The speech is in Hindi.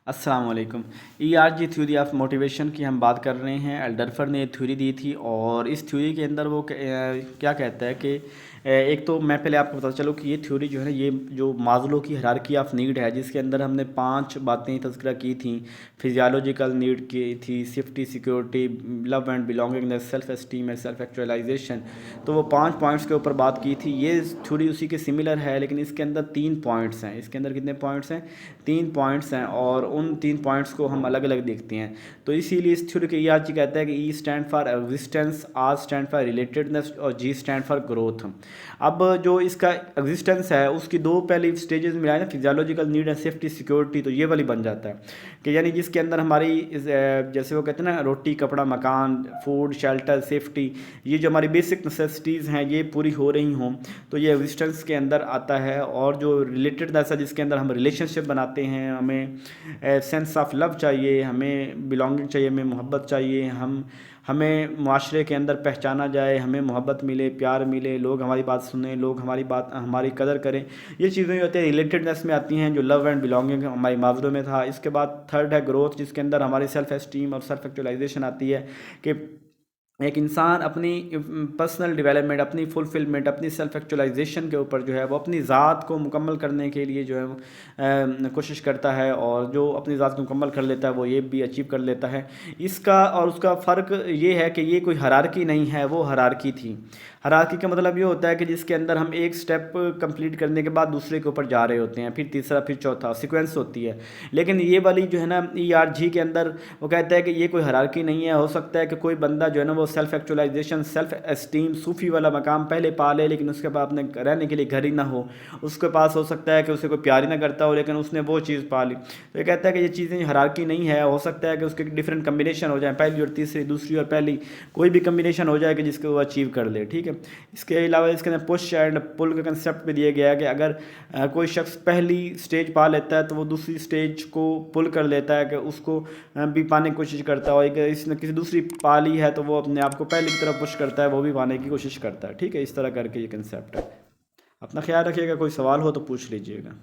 अस्सलाम वालेकुम। ईआरजी थ्योरी ऑफ मोटिवेशन की हम बात कर रहे हैं। एल्डरफर ने थ्योरी दी थी और इस थ्योरी के अंदर वो क्या कहता है कि एक तो मैं पहले आपको बता चलूँ कि ये थ्योरी जो है ना, ये जो मास्लो की हायरार्की ऑफ नीड है, जिसके अंदर हमने 5 बातें तज़किरा की थी। फिजियोलॉजिकल नीड की थी, safety, security, love and belongingness, self esteem and self actualisation. तो वो 5 पॉइंट्स के ऊपर बात की थी। ये थ्योरी उसी के सिमिलर है, लेकिन इसके अंदर 3 पॉइंट्स हैं। इसके अंदर कितने पॉइंट्स हैं? 3 पॉइंट्स हैं और उन 3 पॉइंट्स को हम अलग अलग देखते हैं। तो इसीलिए इस थ्योरी के ई आज कहता है कि E stand for existence, R stand for relatedness और जी स्टैंड फॉर ग्रोथ। अब जो इसका एग्जिस्टेंस है उसकी 2 पहली स्टेजेस मिलाए ना, physiological need and safety security, तो ये वाली बन जाता है कि यानी जिसके अंदर हमारी जैसे वो कहते हैं ना, रोटी, कपड़ा, मकान, फूड, शेल्टर, सेफ्टी, ये जो हमारी बेसिक नेसेसिटीज़ हैं ये पूरी हो रही हों, तो ये एग्जिस्टेंस के अंदर आता है। और जो रिलेटेडनेस है, जिसके अंदर हम रिलेशनशिप बनाते हैं, हमें सेंस ऑफ लव चाहिए, हमें बिलोंगिंग चाहिए, हमें मोहब्बत चाहिए, हमें माशरे के अंदर पहचाना जाए, हमें मोहब्बत मिले, प्यार मिले, लोग हमारी बात सुने, लोग हमारी कदर करें। ये चीज़ें जो होती हैं रिलेटेडनेस में आती हैं, जो लव एंड बिलोंगिंग हमारी मावरों में था। इसके बाद थर्ड है ग्रोथ, जिसके अंदर हमारी सेल्फ एस्टीम और सेल्फ एक्चुअलाइजेशन आती है कि एक इंसान अपनी पर्सनल डेवलपमेंट, अपनी फुलफिलमेंट, अपनी सेल्फ एक्चुअलाइजेशन के ऊपर जो है वो अपनी ज़ात को मुकम्मल करने के लिए जो है कोशिश करता है, और जो अपनी ज़ात को मुकम्मल कर लेता है वो ये भी अचीव कर लेता है। इसका और उसका फ़र्क ये है कि ये कोई हायरार्की नहीं है, वो हायरार्की थी। हायरार्की का मतलब ये होता है कि जिसके अंदर हम एक स्टेप कंप्लीट करने के बाद दूसरे के ऊपर जा रहे होते हैं, फिर तीसरा, फिर चौथा, सीक्वेंस होती है। लेकिन ये वाली जो है ना ईआरजी के अंदर वो कहता है कि ये कोई हायरार्की नहीं है। हो सकता है कि कोई बंदा जो है ना वो सेल्फ एक्चुअलाइजेशन, सेल्फ एस्टीम, सूफ़ी वाला मकाम पहले पा ले, लेकिन उसके बाद अपने रहने के लिए घर ही ना हो। उसके पास हो सकता है कि उसे कोई प्यार ही ना करता हो, लेकिन उसने वो चीज़ पा ली। तो ये कहता है कि ये चीज़ें हायरार्की नहीं है। हो सकता है कि उसके डिफरेंट कम्बिनेशन हो जाए, पहली और तीसरी, दूसरी और पहली, कोई भी कम्बिनेशन हो जाए कि जिसको वो अचीव कर ले। ठीक है। इसके अलावा इसके अंदर पुश एंड पुल का कंसेप्ट भी दिया गया है कि अगर कोई शख्स पहली स्टेज पा लेता है तो वो दूसरी स्टेज को पुल कर लेता है, कि उसको भी पाने की कोशिश करता है। और इसने किसी दूसरी पा ली है तो वो अपने आप को पहले की तरफ पुश करता है, वो भी पाने की कोशिश करता है। ठीक है, इस तरह करके ये कंसेप्ट है। अपना ख्याल रखिएगा, कोई सवाल हो तो पूछ लीजिएगा।